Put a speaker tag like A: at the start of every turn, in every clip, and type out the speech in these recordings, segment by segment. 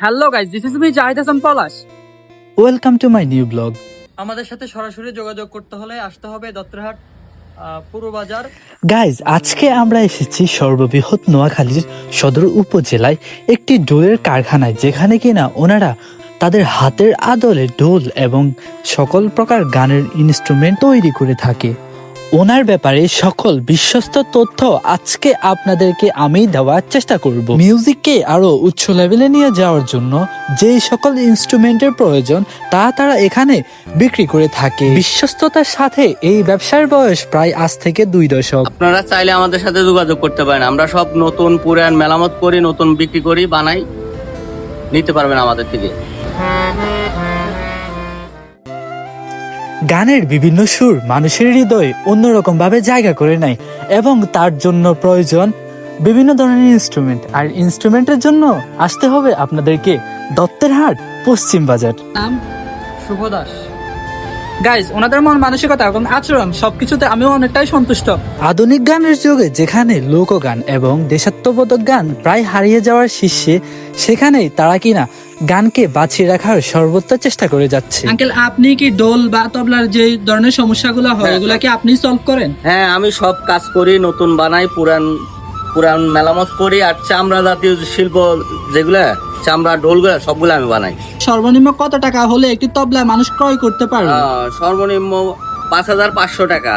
A: Hello guys, this is me Zahid Hasan Palash.
B: Welcome to my new blog.
A: আমাদের সাথে সরাসরি যোগাযোগ করতে হলে আসতে হবে দত্তরহাট পুরো বাজার।
B: গাইজ, আজকে আমরা এসেছি সর্ববৃহৎ নোয়াখালীর সদর উপজেলায় একটি ডোলের কারখানায়, যেখানে কিনা ওনারা তাদের হাতের আদলে ডোল এবং সকল প্রকার গানের ইনস্ট্রুমেন্ট তৈরি করে থাকে। ওনার ব্যাপারে সকল বিশ্বস্ত তথ্য আজকে আপনাদেরকে আমি দেওয়ার চেষ্টা করব। মিউজিককে আরো উচ্চ লেভেলে নিয়ে যাওয়ার জন্য যে সকল ইনস্ট্রুমেন্টের প্রয়োজন তারা এখানে বিক্রি করে থাকে। বিশ্বস্ততার সাথে এই ব্যবসার বয়স প্রায় আজ থেকে 2 দশক।
C: আপনারা চাইলে আমাদের সাথে যোগাযোগ করতে পারেন। আমরা সব নতুন পুরান মেরামত করি, নতুন বিক্রি করি, বানাই, নিতে পারবেন আমাদের থেকে।
B: গানের বিভিন্ন সুর মানুষের হৃদয়ে অন্যরকম ভাবে জায়গা করে নেয় এবং তার জন্য প্রয়োজন বিভিন্ন ধরনের ইনস্ট্রুমেন্ট। আর ইনস্ট্রুমেন্টের জন্য আসতে হবে আপনাদেরকে দত্তেরহাট পশ্চিম বাজার।
A: নাম শুভ দাস। গাইস, ওনাদের মন মানসিকতা এবং আচরণ সবকিছুতে আমিও অনেকটাই সন্তুষ্ট।
B: আধুনিক গানের যুগে যেখানে লোকগান এবং দেশাত্মবোধক গান প্রায় হারিয়ে যাওয়ার শীর্ষে, সেখানেই তারা কিনা গানকে বাঁচিয়ে রাখার সর্বোচ্চ চেষ্টা করে যাচ্ছে।
A: আঙ্কেল, আপনি কি ডোল বা তবলার যে ধরনের সমস্যাগুলো হয় এগুলা কি আপনি সলভ করেন?
C: হ্যাঁ, আমি সব কাজ করি, নতুন বানাই, পুরান পুরান মেরামত করি। আর চামড়া জাতীয় শিল্প যেগুলা, চামড়া ঢোলগুলা সবগুলো আমি বানাই।
A: সর্বনিম্ন কত টাকা হলে একটি তবলা মানুষ ক্রয় করতে পারবে?
C: সর্বনিম্ন 5,500 টাকা,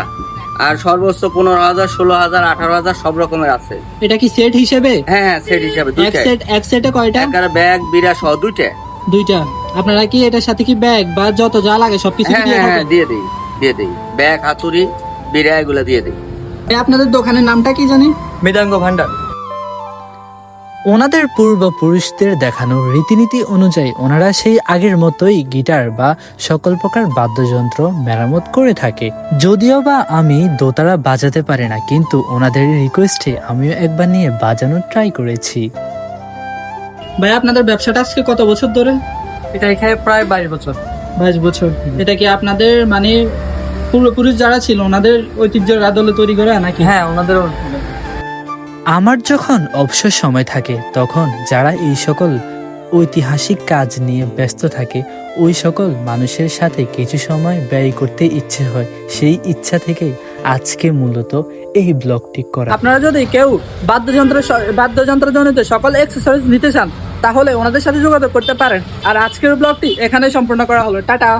C: আর সর্বোচ্চ 15,000, 16,000, 18,000 সব রকমের আছে।
A: এটা কি সেট হিসেবে?
C: হ্যাঁ, সেট হিসাবে দুইটা।
A: এক সেটে কয়টা?
C: একটা ব্যাগ, বিড়া সহ
A: দুইটা। আপনারা কি এটার সাথে কি ব্যাগ বা যত যা লাগে সবকিছু দিয়ে
C: হ্যাঁ,
A: থাকেন?
C: দিয়ে দেই। ব্যাগ, হাতুড়ি, বিড়া এগুলা দিয়ে দেই।
A: আপনাদের দোকানের নামটা কি জানি?
C: মৃদঙ্গ ভান্ডার।
B: ওনাদের পূর্বপুরুষদের দেখানো রীতিনীতি অনুযায়ী ওনারা সেই আগের মতোই গিটার বা সকল প্রকার বাদ্যযন্ত্র মেরামত করে থাকে। যদিও বা আমি দোতারা বাজাতে পারি না, কিন্তু ওনাদের রিকোয়েস্টে আমিও একবার নিয়ে বাজানোর ট্রাই করেছি।
A: ভাই, আপনাদের ব্যবসাটা আজকে কত বছর ধরে?
D: এটা এখানে প্রায় 22 বছর।
A: 22 বছর। এটা কি আপনাদের মানে পূর্বপুরুষ যারা ছিল ওনাদের ঐতিহ্যের আদলে তৈরি করা নাকি?
D: হ্যাঁ, ওনাদেরও।
B: আমার যখন অবসর সময় থাকে তখন যারা এই সকল ঐতিহাসিক কাজ নিয়ে ব্যস্ত থাকে, ওই সকল মানুষের সাথে কিছু সময় ব্যয় করতে ইচ্ছে হয়। সেই ইচ্ছা থেকেই আজকে মূলত এই ব্লগটি করা।
A: আপনারা যদি কেউ বাদ্যযন্ত্রজনিত সকল এক্সেসরিজ নিতে চান তাহলে ওনাদের সাথে যোগাযোগ করতে পারেন। আর আজকের ব্লগটি এখানে সম্পূর্ণ করা হলো। টাটা।